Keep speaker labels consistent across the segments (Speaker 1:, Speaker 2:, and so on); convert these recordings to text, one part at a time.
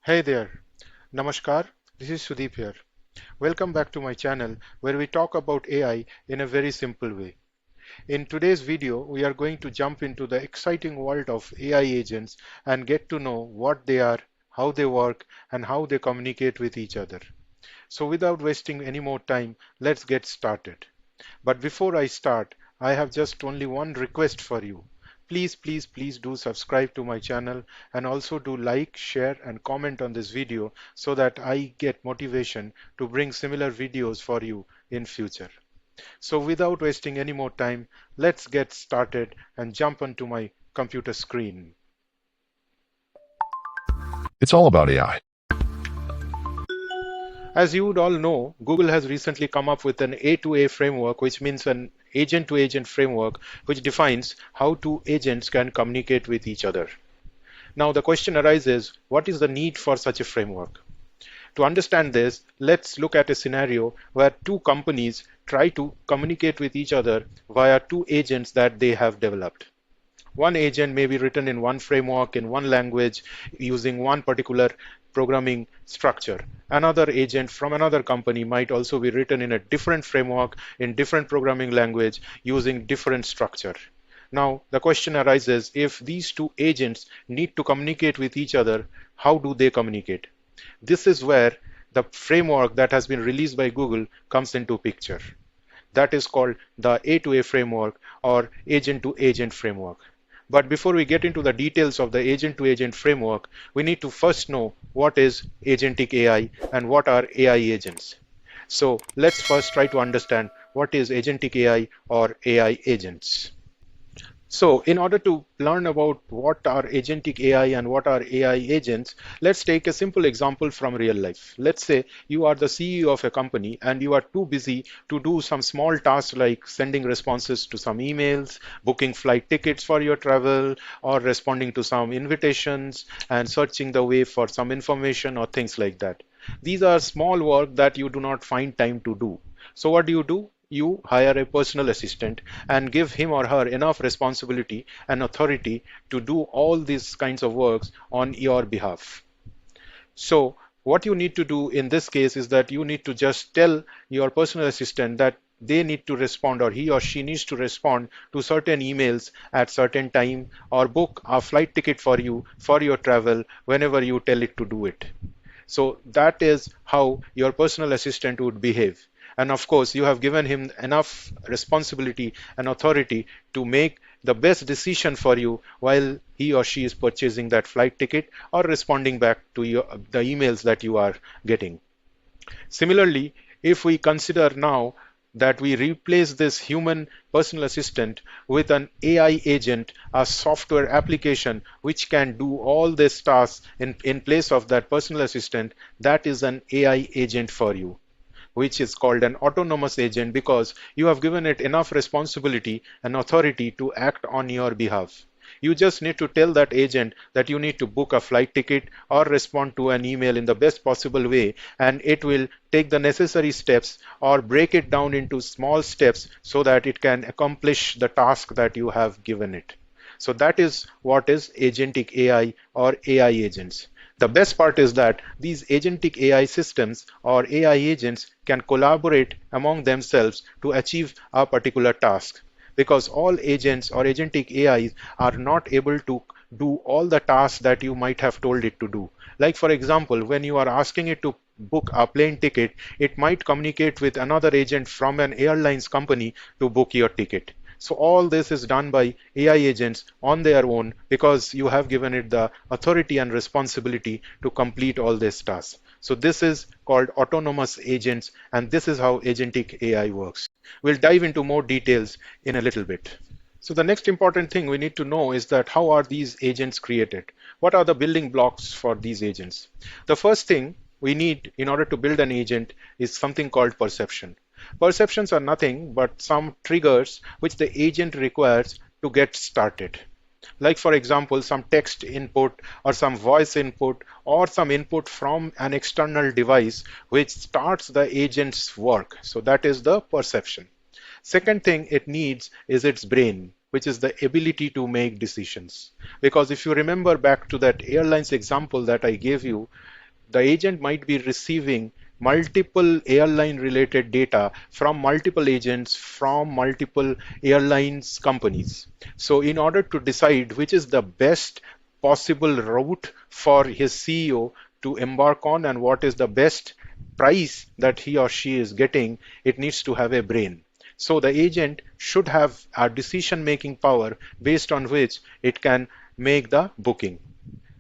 Speaker 1: Hey there, Namaskar, this is Sudeep here. Welcome back to my channel where we talk about AI in a very simple way. In today's video, we are going to jump into the exciting world of AI agents and get to know what they are, how they work, and how they communicate with each other. So without wasting any more time, let's get started. But before I start, I have just only one request for you. Please do subscribe to my channel and also do like, share and comment on this video so that I get motivation to bring similar videos for you in future. So without wasting any more time, let's get started and jump onto my computer screen.
Speaker 2: It's all about AI.
Speaker 1: As you would all know, Google has recently come up with an A2A framework, which means an agent-to-agent framework, which defines how two agents can communicate with each other. Now the question arises, what is the need for such a framework? To understand this, let's look at a scenario where two companies try to communicate with each other via two agents that they have developed. One agent may be written in one framework, in one language, using one particular programming structure. Another agent from another company might also be written in a different framework, in different programming language, using different structure. Now, the question arises, if these two agents need to communicate with each other, how do they communicate? This is where the framework that has been released by Google comes into picture. That is called the A2A framework or agent-to-agent framework. But before we get into the details of the agent-to-agent framework, we need to first know what is agentic AI and what are AI agents. So let's first try to understand what is agentic AI or AI agents. So in order to learn about what are agentic AI and what are AI agents, let's take a simple example from real life. Let's say you are the CEO of a company and you are too busy to do some small tasks like sending responses to some emails, booking flight tickets for your travel, or responding to some invitations and searching the way for some information or things like that. These are small work that you do not find time to do. So what do? You hire a personal assistant and give him or her enough responsibility and authority to do all these kinds of works on your behalf. So what you need to do in this case is that you need to just tell your personal assistant that they need to respond, or he or she needs to respond to certain emails at certain time, or book a flight ticket for you for your travel whenever you tell it to do it. So that is how your personal assistant would behave. And of course, you have given him enough responsibility and authority to make the best decision for you while he or she is purchasing that flight ticket or responding back to the emails that you are getting. Similarly, if we consider now that we replace this human personal assistant with an AI agent, a software application which can do all these tasks in place of that personal assistant, that is an AI agent for you, which is called an autonomous agent because you have given it enough responsibility and authority to act on your behalf. You just need to tell that agent that you need to book a flight ticket or respond to an email in the best possible way, and it will take the necessary steps or break it down into small steps so that it can accomplish the task that you have given it. So that is what is agentic AI or AI agents. The best part is that these agentic AI systems or AI agents can collaborate among themselves to achieve a particular task, because all agents or agentic AIs are not able to do all the tasks that you might have told it to do. Like for example, when you are asking it to book a plane ticket, it might communicate with another agent from an airlines company to book your ticket. So all this is done by AI agents on their own because you have given it the authority and responsibility to complete all these tasks. So this is called autonomous agents, and this is how agentic AI works. We'll dive into more details in a little bit. So the next important thing we need to know is that how are these agents created? What are the building blocks for these agents? The first thing we need in order to build an agent is something called perception. Perceptions are nothing but some triggers which the agent requires to get started. Like for example, some text input or some voice input or some input from an external device which starts the agent's work. So that is the perception. Second thing it needs is its brain. which is the ability to make decisions. Because if you remember back to that airlines example that I gave you, the agent might be receiving multiple airline related data from multiple agents from multiple airlines companies. So in order to decide which is the best possible route for his CEO to embark on and what is the best price that he or she is getting, it needs to have a brain. So the agent should have a decision making power based on which it can make the booking.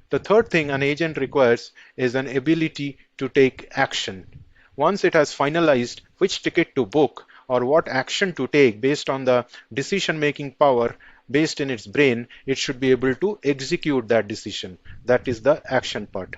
Speaker 1: The third thing an agent requires is an ability to take action. Once it has finalized which ticket to book or what action to take based on the decision-making power based in its brain, it should be able to execute that decision. That is the action part.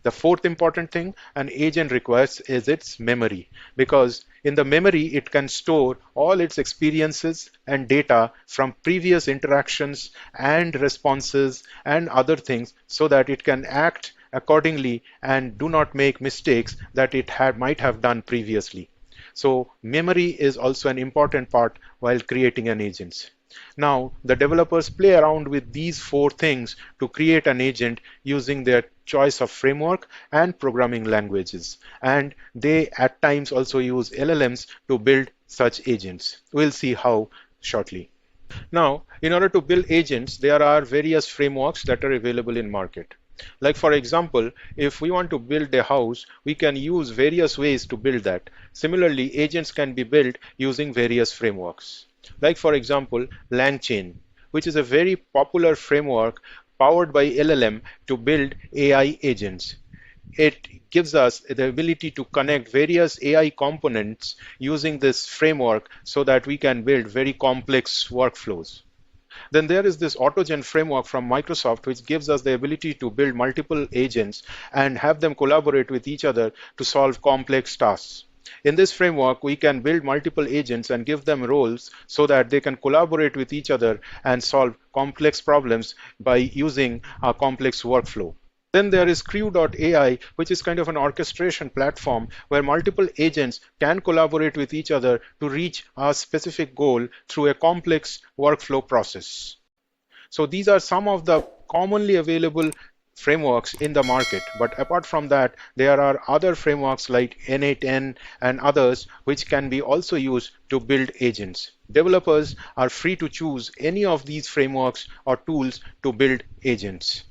Speaker 1: The fourth important thing an agent requires is its memory, because in the memory it can store all its experiences and data from previous interactions and responses and other things so that it can act accordingly and do not make mistakes that it might have done previously. So memory is also an important part while creating an agent. Now, the developers play around with these four things to create an agent using their choice of framework and programming languages. And they at times also use LLMs to build such agents. We'll see how shortly. Now, in order to build agents, there are various frameworks that are available in market. Like for example, if we want to build a house, we can use various ways to build that. Similarly, agents can be built using various frameworks. Like for example, LangChain, which is a very popular framework powered by LLM to build AI agents. It gives us the ability to connect various AI components using this framework so that we can build very complex workflows. Then there is this AutoGen framework from Microsoft, which gives us the ability to build multiple agents and have them collaborate with each other to solve complex tasks. In this framework, we can build multiple agents and give them roles so that they can collaborate with each other and solve complex problems by using a complex workflow. Then there is Crew.ai, which is kind of an orchestration platform where multiple agents can collaborate with each other to reach a specific goal through a complex workflow process. So these are some of the commonly available frameworks in the market. But apart from that, there are other frameworks like N8N and others which can be also used to build agents. Developers are free to choose any of these frameworks or tools to build agents.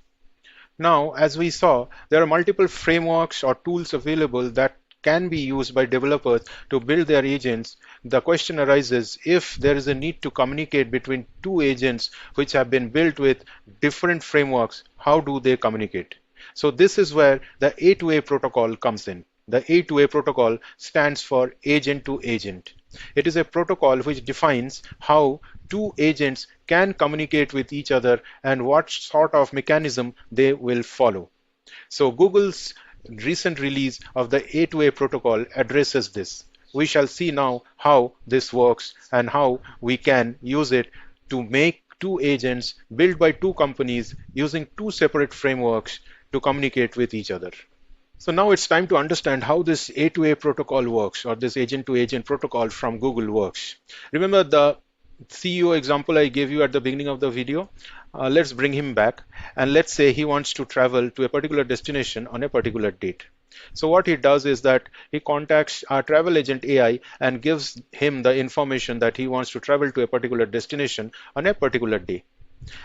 Speaker 1: Now, as we saw, there are multiple frameworks or tools available that can be used by developers to build their agents. The question arises, if there is a need to communicate between two agents which have been built with different frameworks, how do they communicate? So this is where the A2A protocol comes in. The A2A protocol stands for agent to agent. It is a protocol which defines how two agents can communicate with each other and what sort of mechanism they will follow. So Google's recent release of the A2A protocol addresses this. We shall see now how this works and how we can use it to make two agents built by two companies using two separate frameworks to communicate with each other. So now it's time to understand how this A2A protocol works, or this agent-to-agent protocol from Google works. Remember the CEO example I gave you at the beginning of the video? Let's bring him back, and let's say he wants to travel to a particular destination on a particular date. So what he does is that he contacts our travel agent AI and gives him the information that he wants to travel to a particular destination on a particular day.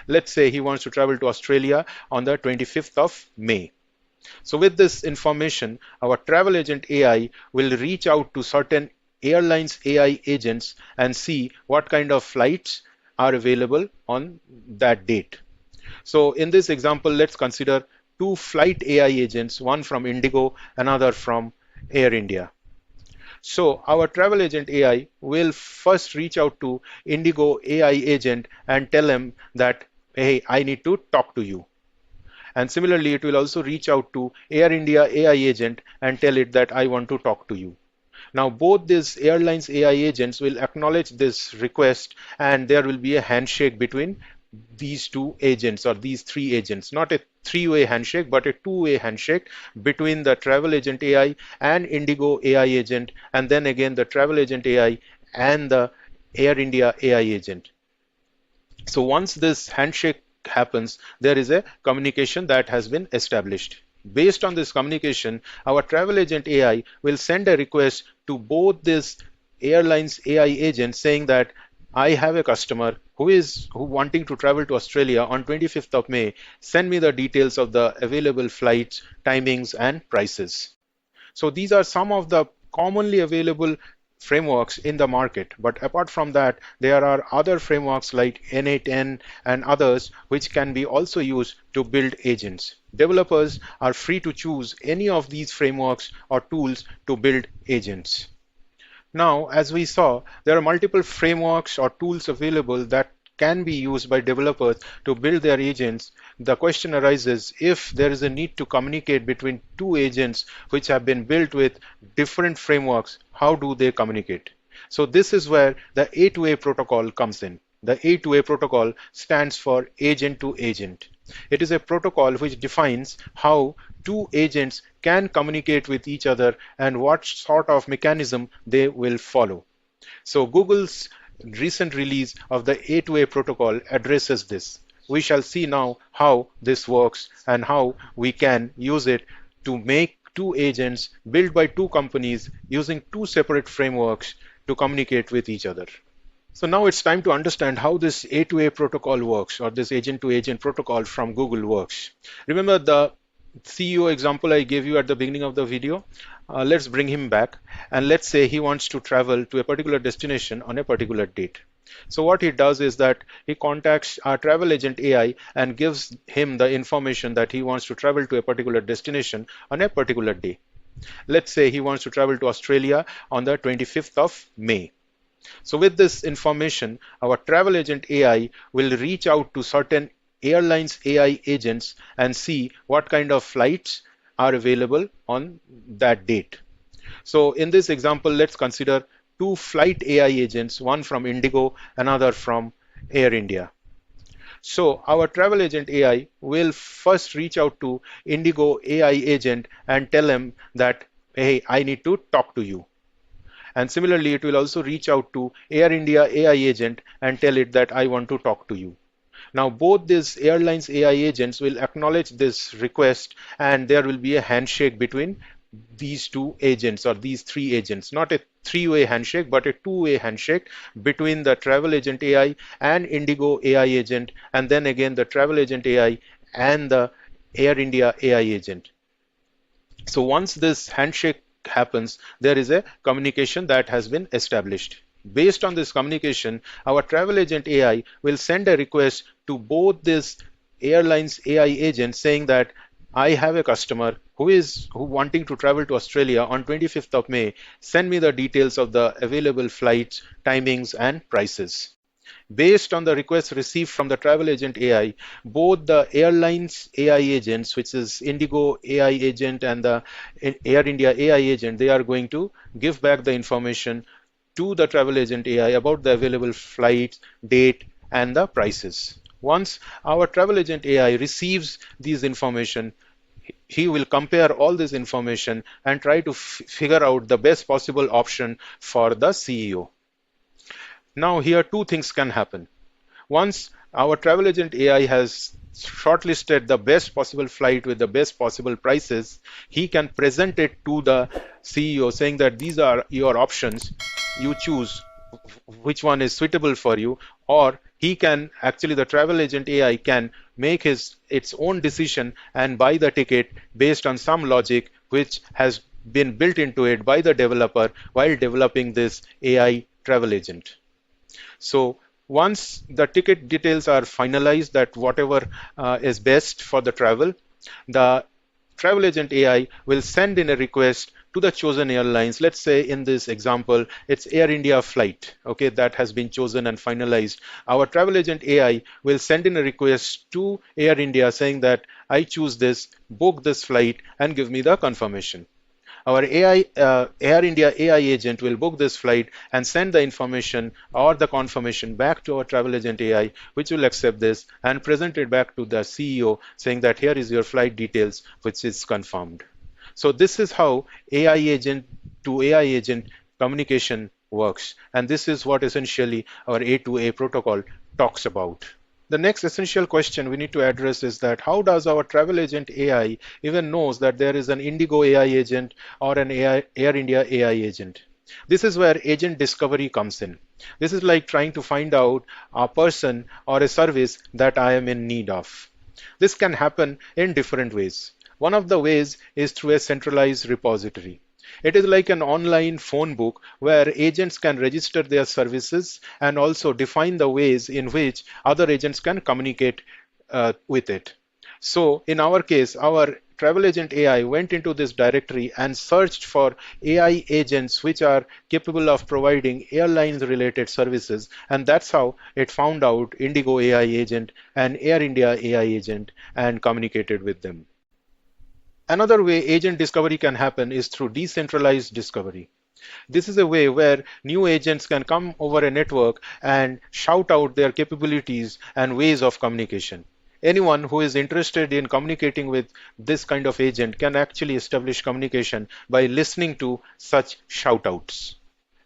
Speaker 1: Let's say he wants to travel to Australia on the 25th of May. So with this information, our travel agent AI will reach out to certain airlines AI agents and see what kind of flights are available on that date. So in this example, let's consider two flight AI agents, one from Indigo, another from Air India. So our travel agent AI will first reach out to Indigo AI agent and tell him that, hey, I need to talk to you. And similarly, it will also reach out to Air India AI agent and tell it that I want to talk to you. Now, both these airlines AI agents will acknowledge this request, and there will be a handshake between these two agents or these three agents, not a three-way handshake, but a two-way handshake between the travel agent AI and Indigo AI agent, and then again the travel agent AI and the Air India AI agent. So once this handshake happens, there is a communication that has been established. Based on this communication, our travel agent AI will send a request to both this airlines AI agent saying that I have a customer who wanting to travel to Australia on 25th of May. Send me the details of the available flights, timings, and prices. So these are some of the commonly available frameworks in the market. But apart from that, there are other frameworks like N8N and others which can be also used to build agents. Developers are free to choose any of these frameworks or tools to build agents. Now, as we saw, there are multiple frameworks or tools available that can be used by developers to build their agents. The question arises if there is a need to communicate between two agents which have been built with different frameworks, how do they communicate? So this is where the A2A protocol comes in. The A2A protocol stands for agent to agent. It is a protocol which defines how two agents can communicate with each other and what sort of mechanism they will follow. So Google's recent release of the A2A protocol addresses this. We shall see now how this works and how we can use it to make two agents built by two companies using two separate frameworks to communicate with each other. So now it's time to understand how this A2A protocol works, or this agent to agent protocol from Google works. Remember the CEO example I gave you at the beginning of the video? Let's bring him back, and let's say he wants to travel to a particular destination on a particular date. So what he does is that he contacts our travel agent AI and gives him the information that he wants to travel to a particular destination on a particular day. Let's say he wants to travel to Australia on the 25th of May. So with this information, our travel agent AI will reach out to certain airlines AI agents and see what kind of flights are available on that date. So in this example, let's consider two flight AI agents, one from Indigo, another from Air India. So our travel agent AI will first reach out to Indigo AI agent and tell him that, hey, I need to talk to you. And similarly, it will also reach out to Air India AI agent and tell it that I want to talk to you. Now, both these airlines AI agents will acknowledge this request, and there will be a handshake between these two agents or these three agents, not a three-way handshake, but a two-way handshake between the travel agent AI and Indigo AI agent, and then again the travel agent AI and the Air India AI agent. So once this handshake happens, there is a communication that has been established. Based on this communication, our travel agent AI will send a request to both this airlines AI agent saying that I have a customer who wanting to travel to Australia on 25th of May. Send me the details of the available flights, timings, and prices. Based on the request received from the travel agent AI, both the airlines AI agents, which is Indigo AI agent and the Air India AI agent, they are going to give back the information to the travel agent AI about the available flights, date, and the prices. Once our travel agent AI receives these information, he will compare all this information and try to figure out the best possible option for the CEO. Now here two things can happen. Once our travel agent AI has shortlisted the best possible flight with the best possible prices, he can present it to the CEO saying that these are your options. You choose which one is suitable for you, or he can actually, the travel agent AI can make its own decision and buy the ticket based on some logic which has been built into it by the developer while developing this AI travel agent. So once the ticket details are finalized, that whatever is best for the travel agent AI will send in a request to the chosen airlines. Let's say in this example, it's Air India flight, okay, that has been chosen and finalized. Our travel agent AI will send in a request to Air India saying that I choose this, book this flight, and give me the confirmation. Our Air India AI agent will book this flight and send the information or the confirmation back to our travel agent AI, which will accept this and present it back to the CEO saying that here is your flight details, which is confirmed. So this is how AI agent to AI agent communication works. And this is what essentially our A2A protocol talks about. The next essential question we need to address is that how does our travel agent AI even knows that there is an Indigo AI agent or an Air India AI agent? This is where agent discovery comes in. This is like trying to find out a person or a service that I am in need of. This can happen in different ways. One of the ways is through a centralized repository. It is like an online phone book where agents can register their services and also define the ways in which other agents can communicate with it. So in our case, our travel agent AI went into this directory and searched for AI agents which are capable of providing airlines related services, and that's how it found out Indigo AI agent and Air India AI agent and communicated with them. Another way agent discovery can happen is through decentralized discovery. This is a way where new agents can come over a network and shout out their capabilities and ways of communication. Anyone who is interested in communicating with this kind of agent can actually establish communication by listening to such shout outs.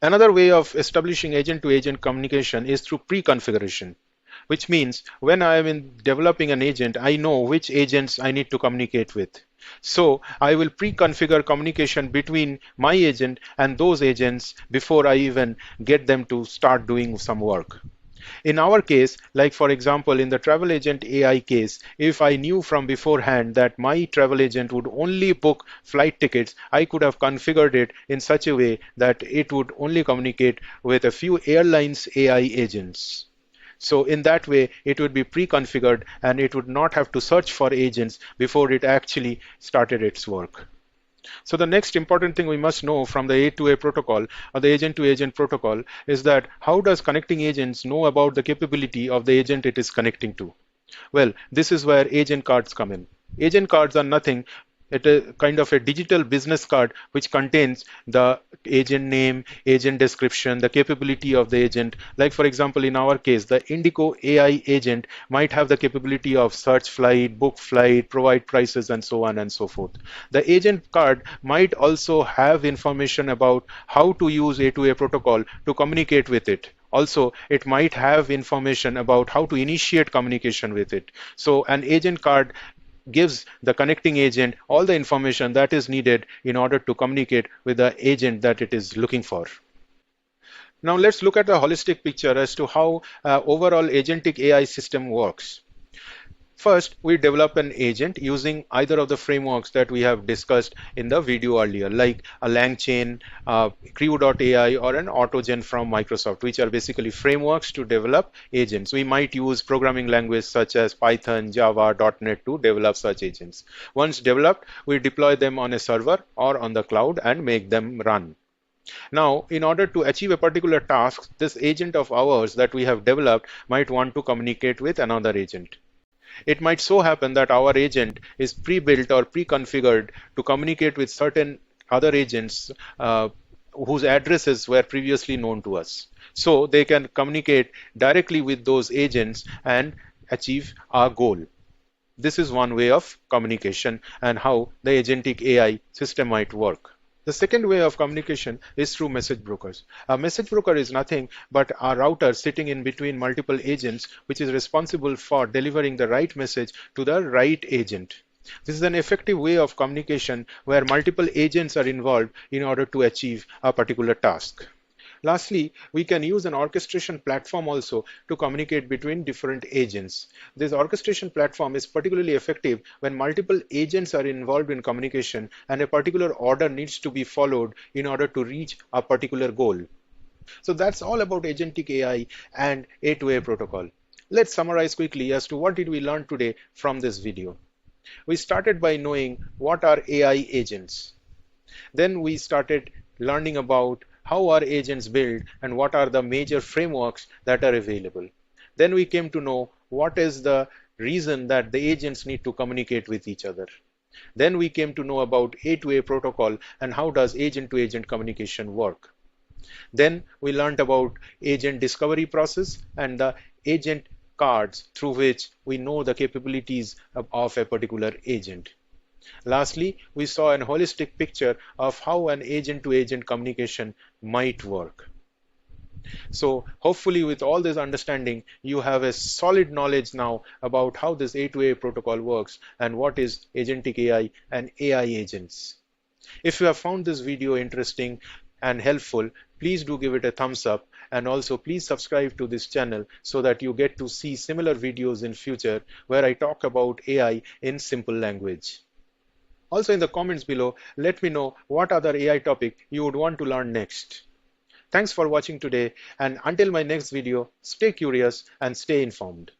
Speaker 1: Another way of establishing agent to agent communication is through pre-configuration, which means when I am in developing an agent, I know which agents I need to communicate with. So I will pre-configure communication between my agent and those agents before I even get them to start doing some work. In our case, like for example, in the travel agent AI case, if I knew from beforehand that my travel agent would only book flight tickets, I could have configured it in such a way that it would only communicate with a few airlines AI agents. So in that way, it would be pre-configured and it would not have to search for agents before it actually started its work. So the next important thing we must know from the A2A protocol or the agent to agent protocol is that how does connecting agents know about the capability of the agent it is connecting to? Well, this is where agent cards come in. Agent cards are nothing. It is kind of a digital business card which contains the agent name, agent description, the capability of the agent. Like for example, in our case, the Indigo AI agent might have the capability of search flight, book flight, provide prices, and so on and so forth. The agent card might also have information about how to use A2A protocol to communicate with it. Also, it might have information about how to initiate communication with it. So an agent card gives the connecting agent all the information that is needed in order to communicate with the agent that it is looking for. Now let's look at a holistic picture as to how overall agentic AI system works. First, we develop an agent using either of the frameworks that we have discussed in the video earlier, like a LangChain, Crew.ai, or an AutoGen from Microsoft, which are basically frameworks to develop agents. We might use programming language such as Python, Java, .NET to develop such agents. Once developed, we deploy them on a server or on the cloud and make them run. Now, in order to achieve a particular task, this agent of ours that we have developed might want to communicate with another agent. It might so happen that our agent is pre-built or pre-configured to communicate with certain other agents whose addresses were previously known to us. So they can communicate directly with those agents and achieve our goal. This is one way of communication and how the agentic AI system might work. The second way of communication is through message brokers. A message broker is nothing but a router sitting in between multiple agents, which is responsible for delivering the right message to the right agent. This is an effective way of communication where multiple agents are involved in order to achieve a particular task. Lastly, we can use an orchestration platform also to communicate between different agents. This orchestration platform is particularly effective when multiple agents are involved in communication and a particular order needs to be followed in order to reach a particular goal. So that's all about agentic AI and A2A protocol. Let's summarize quickly as to what did we learn today from this video. We started by knowing what are AI agents. Then we started learning about how are agents built and what are the major frameworks that are available. Then we came to know what is the reason that the agents need to communicate with each other. Then we came to know about A2A protocol and how does agent to agent communication work. Then we learned about agent discovery process and the agent cards through which we know the capabilities of a particular agent. Lastly, we saw a holistic picture of how an agent-to-agent communication might work. So hopefully with all this understanding, you have a solid knowledge now about how this A2A protocol works and what is agentic AI and AI agents. If you have found this video interesting and helpful, please do give it a thumbs up, and also please subscribe to this channel so that you get to see similar videos in future where I talk about AI in simple language. Also in the comments below, let me know what other AI topic you would want to learn next. Thanks for watching today, and until my next video, stay curious and stay informed.